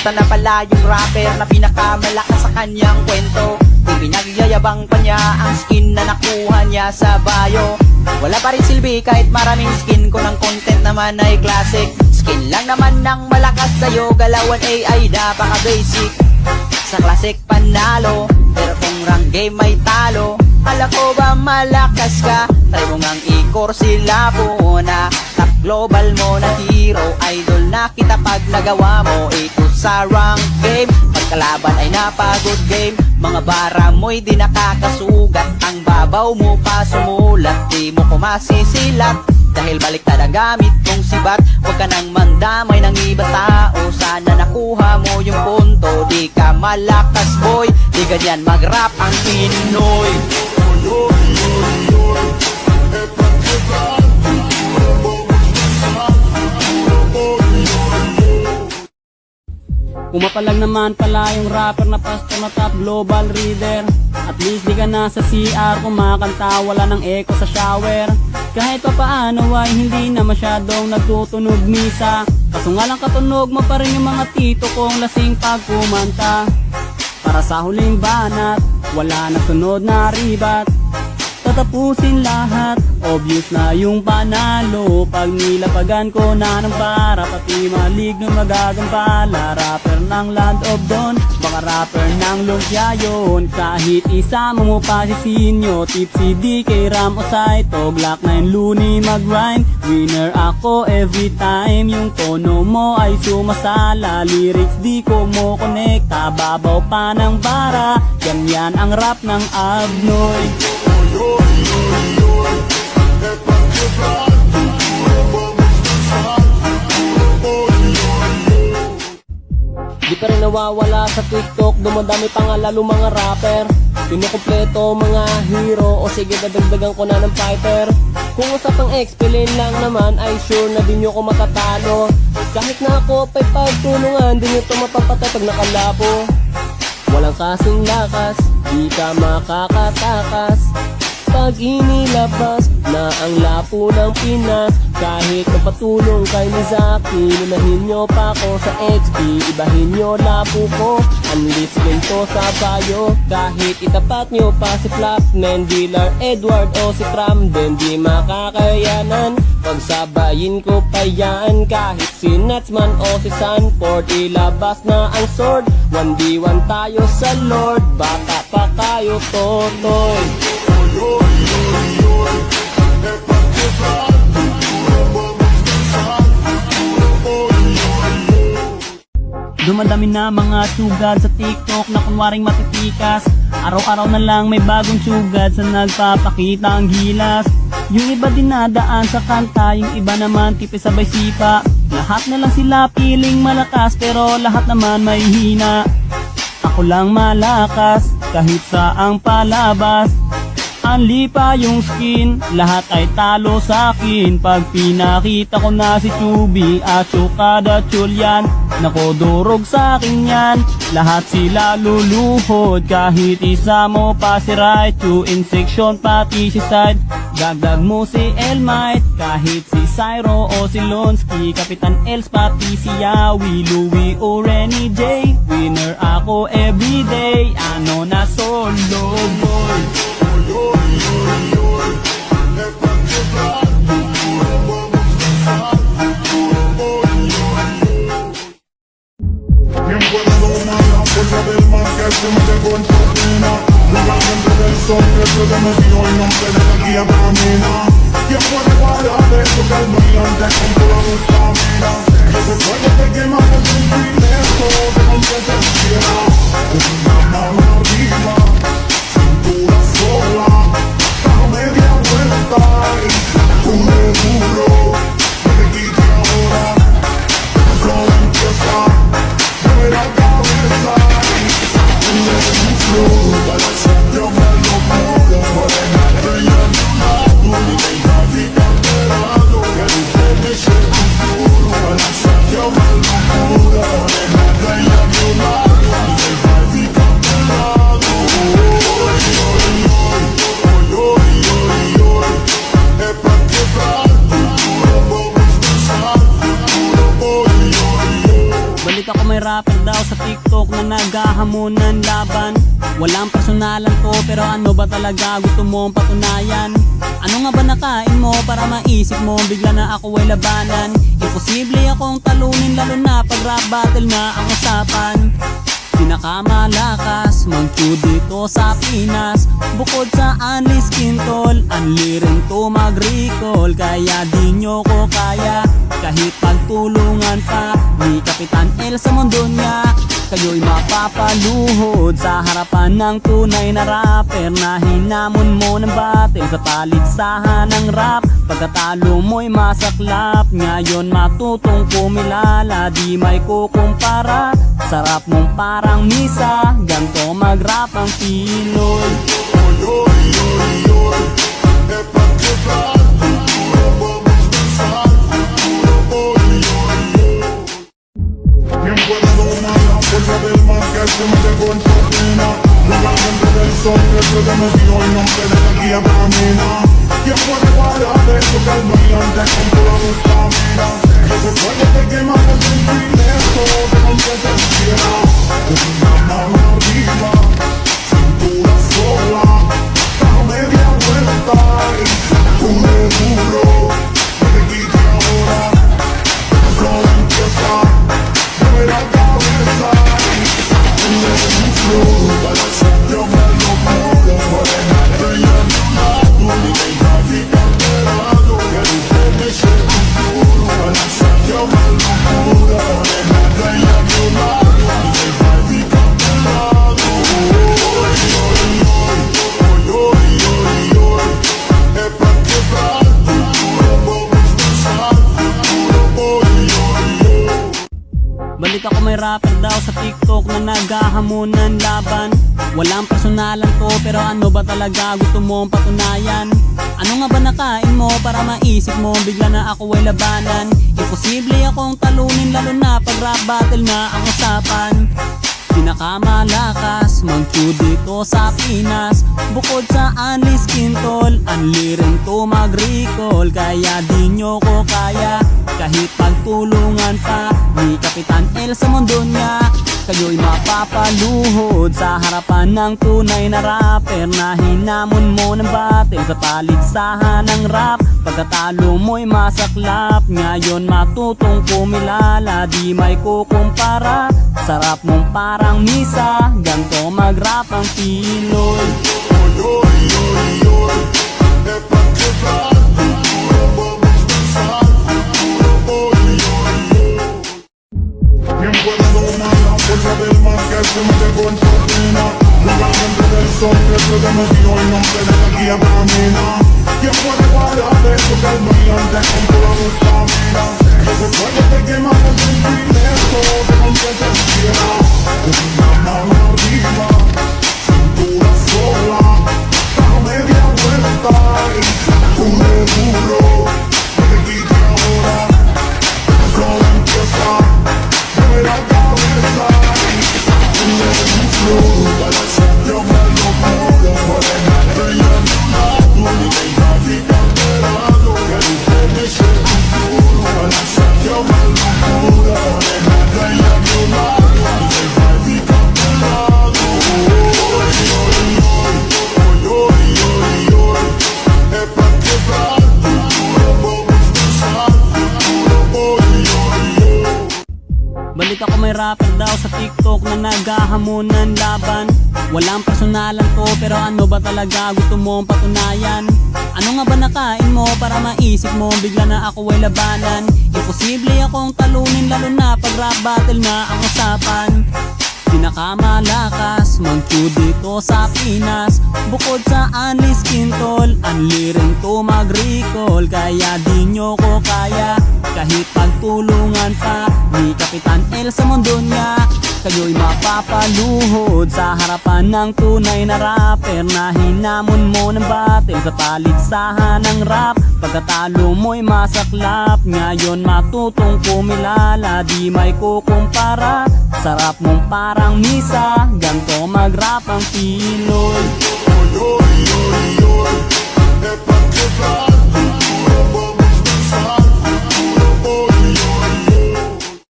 Siya na pala yung rapper na pinakamalakas sa kanyang kwento. Pinagyayabang pa niya ang skin na nakuha niya sa bio. Wala pa rin silbi kahit maraming skin, ko ng content naman ay classic. Skin lang naman ng malakas sa'yo, galawan AI napaka-basic. Sa classic panalo, pero kung rank game may talo. Kala ko ba malakas ka? Try mo ngang i-core sila po na top global mo na hero. Idol na kita pag nagawa mo ito sa rank game. Pagkalaban ay napagod game. Mga bara mo'y di nakakasugat. Ang babaw mo pa sumulat, di mo ko masisilat. Dahil baliktad ang gamit kong sibat. Huwag ka nang mandamay ng ibang tao. Sana nakuha mo yung punto. Di ka malakas boy, di ganyan mag-rap ang Pinoy. Pumapalag naman pala yung rapper na pastor na top global reader. At least di ka na sa CR kumakanta, wala ng echo sa shower. Kahit pa paano ay hindi na masyadong nagtutunog misa. Kaso nga lang katunog mo pa rin yung mga tito kong lasing pag kumanta. Para sa huling banat, wala na sunod na ribat. Tatapusin lahat, obvious na yung panalo. Pag nilapagan ko na ng para, pati malig ng magagampala. Rapper ng Land of Dawn, baka rapper ng lumpia yun. Kahit isama mo pa si Sinyo, Tipsy DK, Ram o Saito, Glock 9 Looney mag-rhyme. Winner ako every time, yung tono mo ay sumasala. Lyrics di ko mo konekta, babaw pa ng bara. Ganyan ang rap ng Abnoy. Di pa rin nawawala sa TikTok, dumadami pa nga lalo mga rapper. Pinukumpleto mga hero, o sige dadagdagan ko na ng fighter. Kung usapang explain lang naman ay sure na di nyo ko matatalo. Kahit na ako pa'y pagtulungan, di nyo to mapapatay pag nakalapo. Walang kasing lakas, di ka makakatakas. Pag inilabas na ang lapo ng Pinas, kahit magpatulong kay Mizaki, lunahin nyo pa ako sa XP, ibahin nyo lapo ko. Unleash ganito sa bayo, kahit itapat nyo pa si Flapman, Dealer, Edward o si Cramden, di makakayanan. Pagsabayin ko pa yan, kahit si Natsman o si Sanford, ilabas na ang sword. 1v1 tayo sa Lord, baka pa kayo totoy. Dumadami na mga sugad sa TikTok na kunwaring matitikas. Araw-araw na lang may bagong sugad sa nagpapakita ang gilas. Yung iba dinadaan sa kanta, yung iba naman tipis sabay sipa. Lahat na lang sila piling malakas pero lahat naman may hina. Ako lang malakas kahit saang palabas. Anli pa yung skin, lahat ay talo sa akin. Pag pinakita ko na si Chubby at Chukada Chulyan, nakodurog sa akin yan. Lahat sila luluhod, kahit isa mo pa si Raichu. In section pati si Side, dagdag mo si Elmite. Kahit si Cyro o si Lonsky, Kapitan Els pati si Yawi, Louie o Renny J. Winner ako everyday, ano na solo boy. Miembro humana, fuerza del mal que se me dejó en su pena. Realmente del sol que se me dio el nombre de la guía camina. ¿Quién puede parar esto que el brillante con toda nuestra vida? Ese fuego que quema por sentir esto de donde se quiera. Con una mano arriba, cintura sola, a media vuelta y duro, duro. No te quite ahora, solo empieza. La cabeza y el flow para siempre me lo juro. Morena estrella de un lado y venga temperado, que usted me eche un duro. Para siempre me lo juro. rapper daw sa TikTok na naghahamon ng laban. Walang personalan to pero ano ba talaga gusto mong patunayan? Ano nga ba nakain mo para maisip mo bigla na ako ay labanan? Imposible akong talunin lalo na pag rap battle na ang usapan. Pinakamalakas mag-chew dito sa Pinas. Bukod sa unli skin tol, unli rin to mag-recall. Kaya di nyo ko kaya kahit pagtulungan pa ni Kapitan El sa mundo niya. Kayo'y mapapaluhod sa harapan ng tunay na rapper na hinamon mo ng battle sa paligsahan ng rap. Pagkatalo mo'y masaklap, ngayon matutong kumilala, di may kukumpara. Sarap mong parang misa, ganto mag-rap ang Pinoy. Del más que se me dejó en propina. Jugando del sol, que se le metió el nombre de la guía camina. ¿Quién puede guardar eso que el brillante con toda la estamina? Que se puede que quema por sentir esto de conciencia ciega. Es una mano arriba, cintura sola, da media vuelta y duro, duro. No te quite ahora, solo empieza, mueve la cabeza. Balita ko may rapper daw sa TikTok na naghahamon ng laban. Walang personalan to pero ano ba talaga gusto mong patunayan? Ano nga ba nakain mo para maisip mo bigla na ako ay labanan? Imposible akong talunin lalo na pag rap battle na ang usapan. Pinakamalakas mag-chew dito sa Pinas. Bukod sa unli skin tol, unli rin to mag-recall. Kaya di nyo ko kaya kahit pagtulungan pa ni Kapitan El sa mundo niya. Kayo'y mapapaluhod sa harapan ng tunay na rapper na hinamon mo ng battle sa paligsahan ng rap. Pagkatalo mo'y masaklap, ngayon matutong kumilala, di may kukumpara. Sarap mong parang misa, ganto mag-rap ang Pinoy. Del más que se me dejó en propina. Jugando del sol, que se le metió el nombre de la guía camina. ¿Quién puede guardar eso que el brillante con toda la estamina? Que se puede que quema por sentir esto de conciencia ciega. Es una mano arriba, cintura sola, da media vuelta y duro, duro. No te quite ahora, solo empieza, mueve la cabeza. Balita ko may rapper daw sa TikTok na naghahamon ng laban. Walang personalan to pero ano ba talaga gusto mong patunayan? Ano nga ba nakain mo para maisip mo bigla na ako ay labanan? Imposible akong talunin lalo na pag rap battle na ang usapan. Pinakamalakas mag-chew dito sa Pinas. Bukod sa unli skin tol, unli rin to mag-recall. Kaya di nyo ko kaya kahit pagtulungan pa ni Kapitan El sa mundo niya. Kayo'y mapapaluhod sa harapan ng tunay na rapper na hinamon mo ng battle sa paligsahan ng rap. Pagkatalo mo'y masaklap, ngayon matutong kumilala, di may kukumpara. Sarap mong parang misa, ganto mag-rap ang Pinoy. Es pa' que